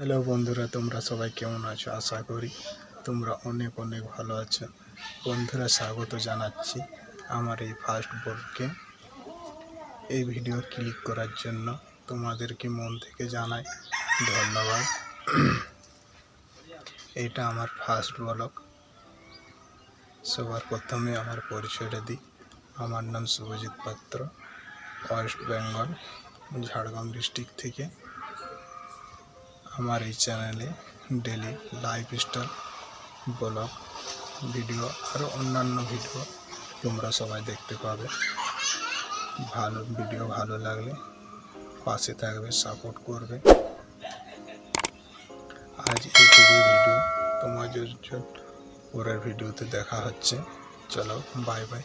Hello বন্ধুরা, তোমরা সবাই কেমন আছো? আশা করি তোমরা অনেক অনেক ভালো আছো। বন্ধুরা, স্বাগত জানাচ্ছি আমার এই ফার্স্ট ব্লগে। এই ভিডিও ক্লিক করার জন্য তোমাদেরকে মন থেকে জানাই ধন্যবাদ। এটা আমার ফার্স্ট ব্লগ। সবার প্রথমে আমার পরিচয়টা দিই। আমার নাম শুভজিৎ পাত্র, ওয়েস্ট বেঙ্গল, ঝাড়গ্রাম ডিস্ট্রিক্ট থেকে। আমার এই চ্যানেলে ডেলি লাইফস্টাইল ব্লগ ভিডিও আরও অন্যান্য ভিডিও তোমরা সবাই দেখতে পাবে। ভিডিও ভালো লাগলে পাশে থাকবে, সাপোর্ট করবে। আজ এইটুকুই ভিডিও তোমাদের জন্য, পরের ভিডিওতে দেখা হচ্ছে। চলো, বাই বাই।